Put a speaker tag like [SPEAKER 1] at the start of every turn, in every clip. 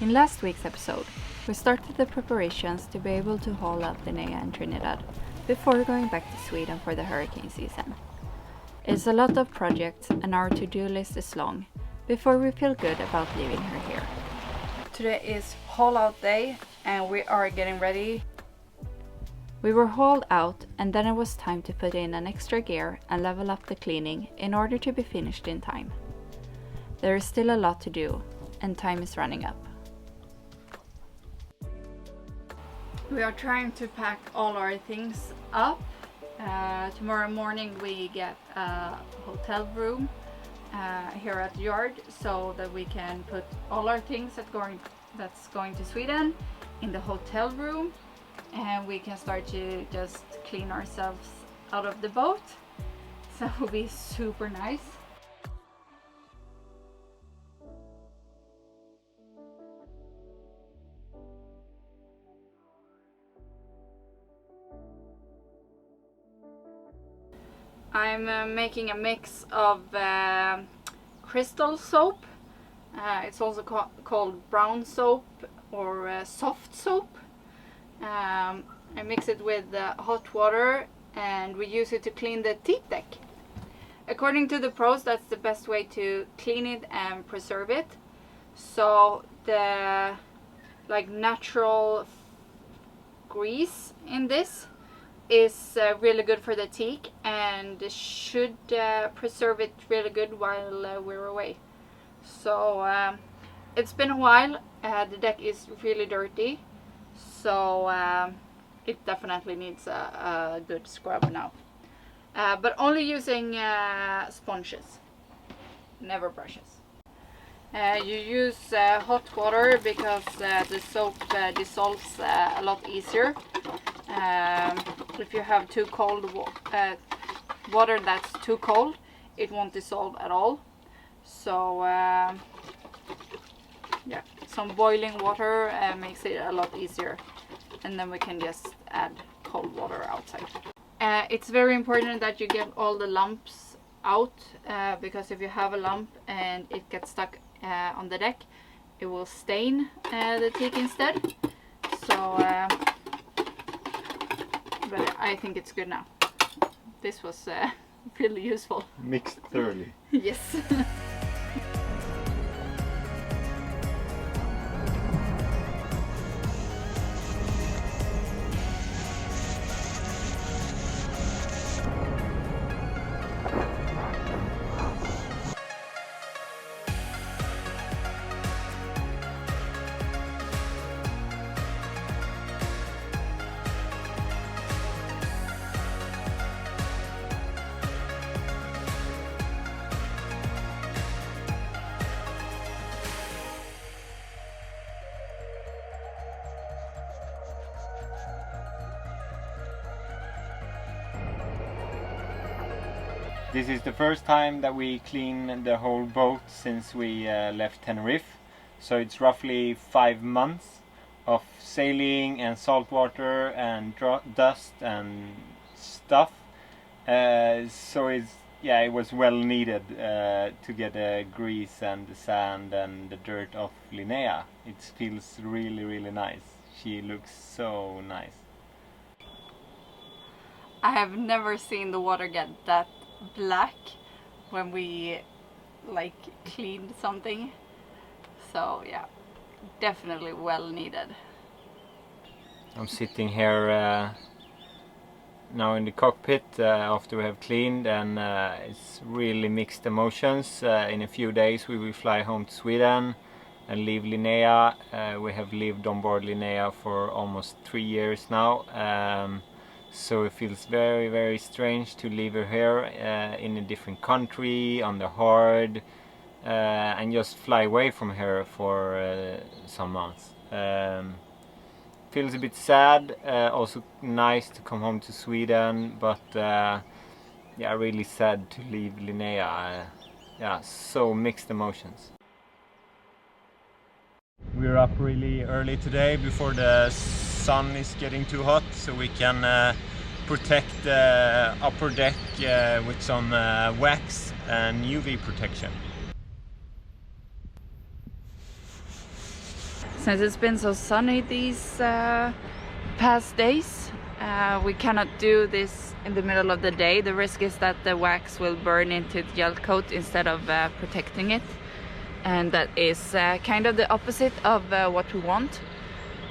[SPEAKER 1] In last week's episode, we started the preparations to be able to haul out Linnea and Trinidad before going back to Sweden for the hurricane season. It's a lot of projects and our to-do list is long before we feel good about leaving her here. Today is haul out day and we are getting ready. We were hauled out and then it was time to put in an extra gear and level up the cleaning in order to be finished in time. There is still a lot to do and time is running up. We are trying to pack all our things up. Tomorrow morning we get a hotel room here at the yard so that we can put all our things that's going to Sweden in the hotel room, and we can start to just clean ourselves out of the boat. So it will be super nice. I'm making a mix of crystal soap. It's also called brown soap or soft soap. I mix it with hot water and we use it to clean the teak deck. According to the pros, that's the best way to clean it and preserve it. So the natural grease in this is really good for the teak and should preserve it really good while we're away. So it's been a while. The deck is really dirty, so it definitely needs a good scrub now. But only using sponges, never brushes. You use hot water because the soap dissolves a lot easier. If you have too cold water that's too cold, it won't dissolve at all. So yeah, some boiling water makes it a lot easier, and then we can just add cold water outside. It's very important that you get all the lumps out, because if you have a lump and it gets stuck on the deck, it will stain the teak instead. So but I think it's good now. This was really useful.
[SPEAKER 2] Mixed thoroughly.
[SPEAKER 1] Yes.
[SPEAKER 2] This is the first time that we clean the whole boat since we left Tenerife. So it's roughly 5 months of sailing and salt water and dust and stuff. So it was well needed to get the grease and the sand and the dirt off Linnea. It feels really nice. She looks so nice.
[SPEAKER 1] I have never seen the water get that black when we cleaned something. So yeah, definitely well needed.
[SPEAKER 2] I'm sitting here now in the cockpit after we have cleaned, and it's really mixed emotions. In a few days we will fly home to Sweden and leave Linnea. We have lived on board Linnea for almost 3 years now. So it feels very strange to leave her here in a different country, on the hard, and just fly away from her for some months. Feels a bit sad, also nice to come home to Sweden, but yeah, really sad to leave Linnea. Yeah, so mixed emotions. We're up really early today before the sun is getting too hot, so we can protect the upper deck with some wax and UV protection.
[SPEAKER 1] since it's been so sunny these past days, we cannot do this in the middle of the day. The risk is that the wax will burn into the gel coat instead of protecting it, and that is kind of the opposite of what we want.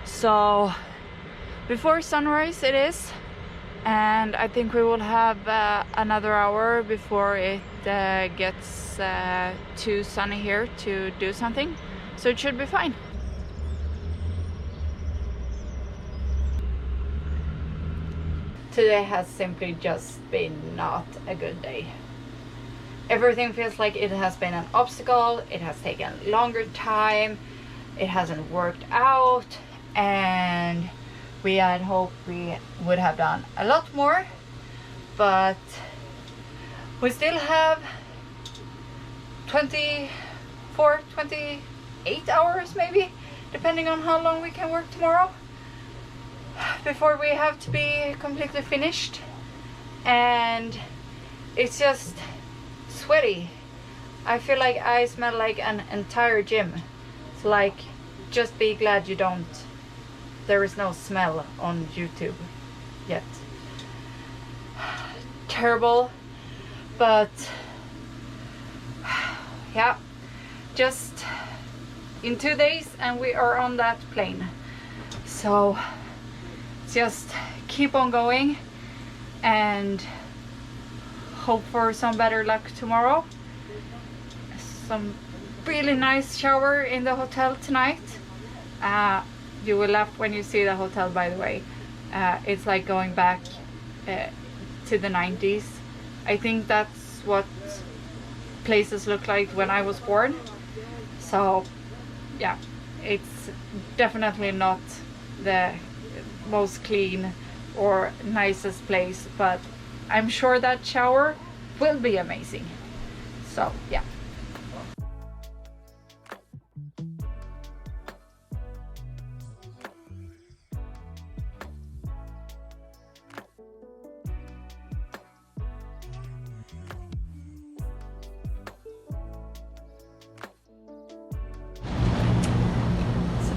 [SPEAKER 1] So before sunrise it is, and I think we will have another hour before it gets too sunny here to do something, so it should be fine. Today has simply just been not a good day. Everything feels like it has been an obstacle, it has taken longer time, it hasn't worked out, and we had hoped we would have done a lot more, but we still have 24, 28 hours maybe, depending on how long we can work tomorrow, before we have to be completely finished. And it's just sweaty. I feel like I smell like an entire gym. It's like, just be glad you don't. There is no smell on YouTube yet. Terrible, but yeah, just in 2 days and we are on that plane. So just keep on going and hope for some better luck tomorrow. Some really nice shower in the hotel tonight. You will laugh when you see the hotel, by the way. It's like going back to the 90s. I think that's what places look like when I was born. So yeah, it's definitely not the most clean or nicest place, but I'm sure that shower will be amazing. So yeah.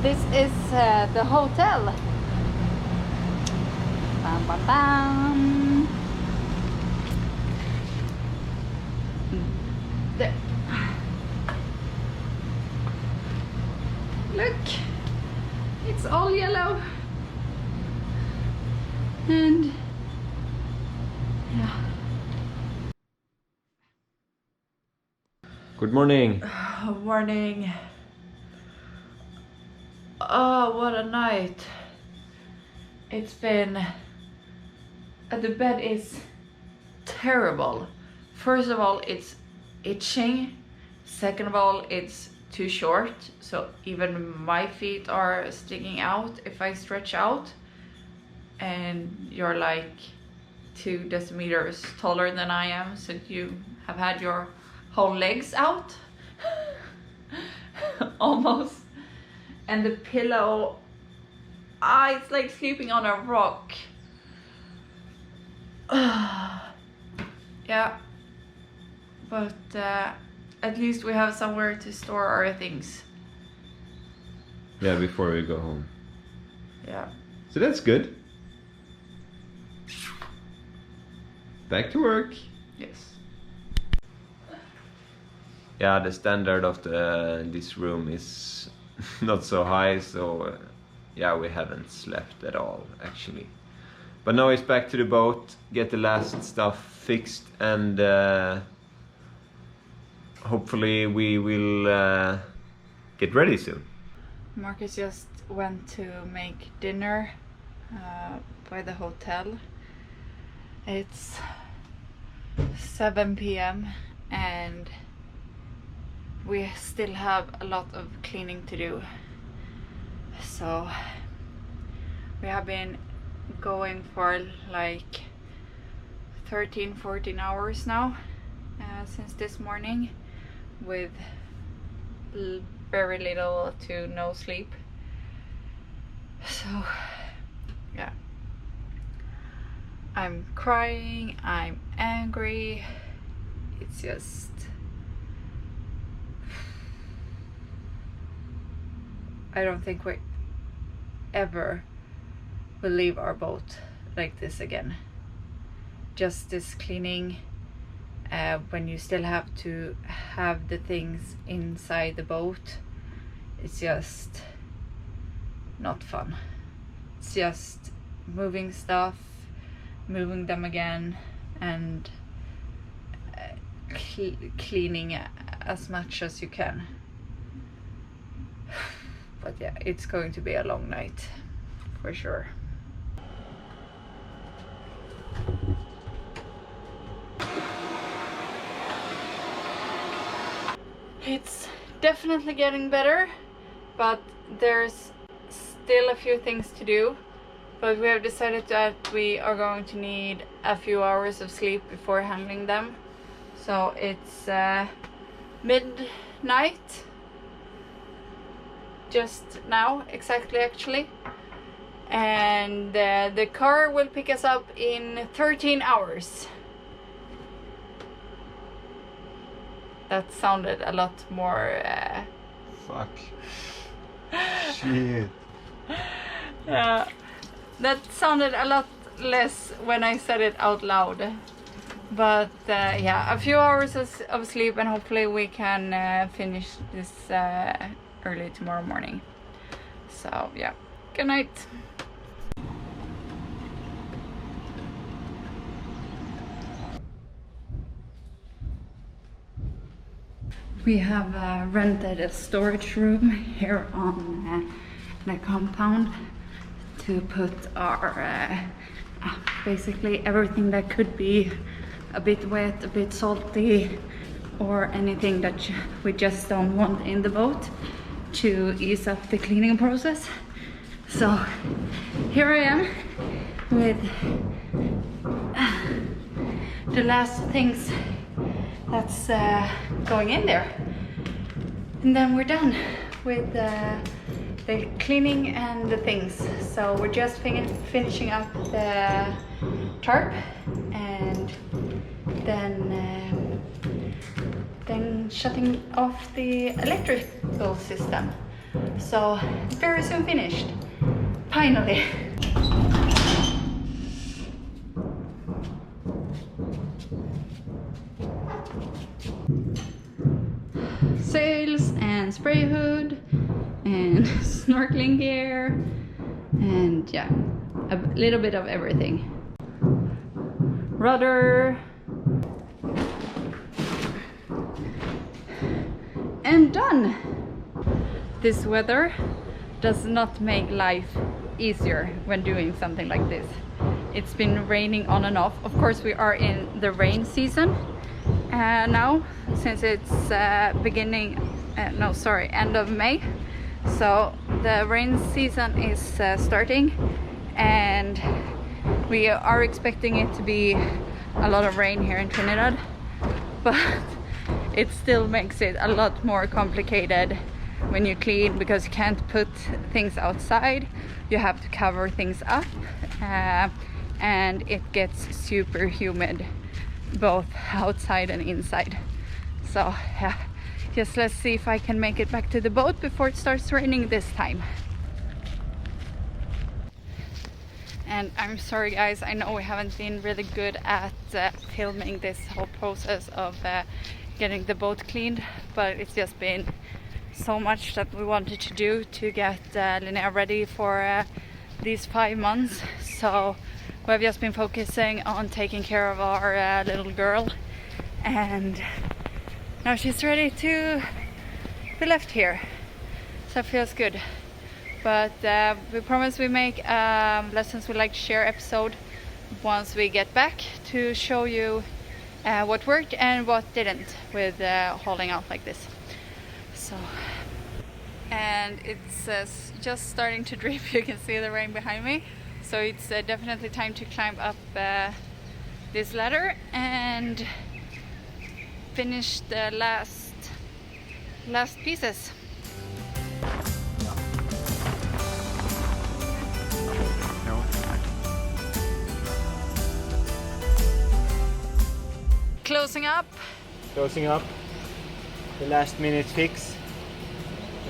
[SPEAKER 1] This is the hotel. Bam, bam, bam. There. Look, it's all yellow. And yeah.
[SPEAKER 2] Good morning.
[SPEAKER 1] Morning. Oh, what a night. It's been... the bed is terrible. First of all, it's itching. Second of all, it's too short, so even my feet are sticking out if I stretch out. And you're like 2 decimeters taller than I am, so you have had your whole legs out. Almost. And the pillow, it's like sleeping on a rock. Yeah, but at least we have somewhere to store our things.
[SPEAKER 2] Yeah, before we go home.
[SPEAKER 1] Yeah.
[SPEAKER 2] So that's good. Back to work.
[SPEAKER 1] Yes.
[SPEAKER 2] Yeah, the standard of this room is not so high, so yeah, we haven't slept at all actually. But now it's back to the boat, get the last stuff fixed, and hopefully we will get ready soon.
[SPEAKER 1] Marcus just went to make dinner by the hotel. It's 7 p.m. and we still have a lot of cleaning to do. So we have been going for like 13-14 hours now since this morning, with very little to no sleep. So yeah, I'm crying, I'm angry. It's just I don't think we ever will leave our boat like this again. Just this cleaning, when you still have to have the things inside the boat, it's just not fun. It's just moving stuff, moving them again, and cleaning as much as you can. But yeah, it's going to be a long night for sure. It's definitely getting better, but there's still a few things to do. But we have decided that we are going to need a few hours of sleep before handling them. So it's midnight, just now exactly actually. And the car will pick us up in 13 hours. That sounded a lot more...
[SPEAKER 2] Fuck. Shit.
[SPEAKER 1] Yeah, that sounded a lot less when I said it out loud. But yeah, a few hours of sleep, and hopefully we can finish this early tomorrow morning. So yeah, good night. We have rented a storage room here on the compound to put our basically everything that could be a bit wet, a bit salty, or anything that we just don't want in the boat, to ease up the cleaning process. So here I am with the last things that's going in there, and then we're done with the cleaning and the things. So we're just finishing up the tarp, and then shutting off the electrical system. So very soon finished, finally. Sails and spray hood and snorkeling gear, and yeah, a little bit of everything. Rudder, and done. This weather does not make life easier when doing something like this. It's been raining on and off. Of course, we are in the rain season now, since it's end of May. So the rain season is starting, and we are expecting it to be a lot of rain here in Trinidad, but it still makes it a lot more complicated when you clean, because you can't put things outside. You have to cover things up, and it gets super humid both outside and inside. So yeah, just let's see if I can make it back to the boat before it starts raining this time. And I'm sorry guys, I know we haven't been really good at filming this whole process of getting the boat cleaned, but it's just been so much that we wanted to do to get Linnea ready for these 5 months. So we've just been focusing on taking care of our little girl, and now she's ready to be left here, so it feels good. But we promise we make lessons we like to share episode once we get back, to show you what worked and what didn't with hauling out like this. So, and it's just starting to drip. You can see the rain behind me, so it's definitely time to climb up this ladder and finish the last pieces. Closing up.
[SPEAKER 2] Closing up. The last minute fix.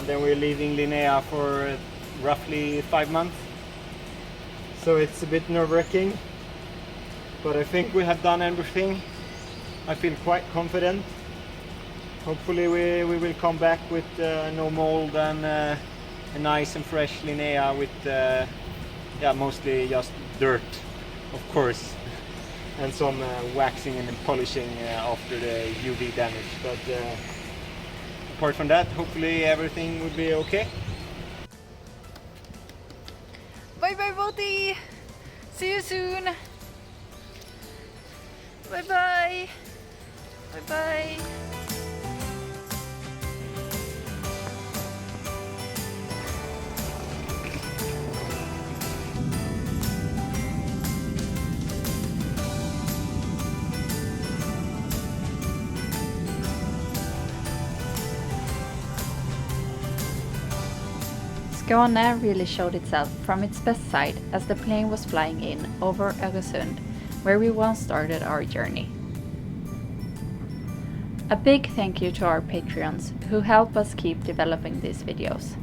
[SPEAKER 2] and then we're leaving Linnea for roughly 5 months. So it's a bit nerve-wracking, but I think we have done everything. I feel quite confident. Hopefully we will come back with no mold and a nice and fresh Linnea with yeah, mostly just dirt, of course, and some waxing and polishing after the UV damage. But apart from that, hopefully everything will be okay.
[SPEAKER 1] Bye bye boaty! See you soon! Bye bye! Bye bye! Skåne really showed itself from its best side as the plane was flying in over Öresund, where we once started our journey. A big thank you to our Patreons who help us keep developing these videos.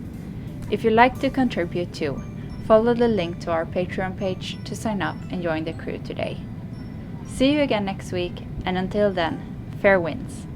[SPEAKER 1] If you'd like to contribute too, follow the link to our Patreon page to sign up and join the crew today. See you again next week, and until then, fair winds!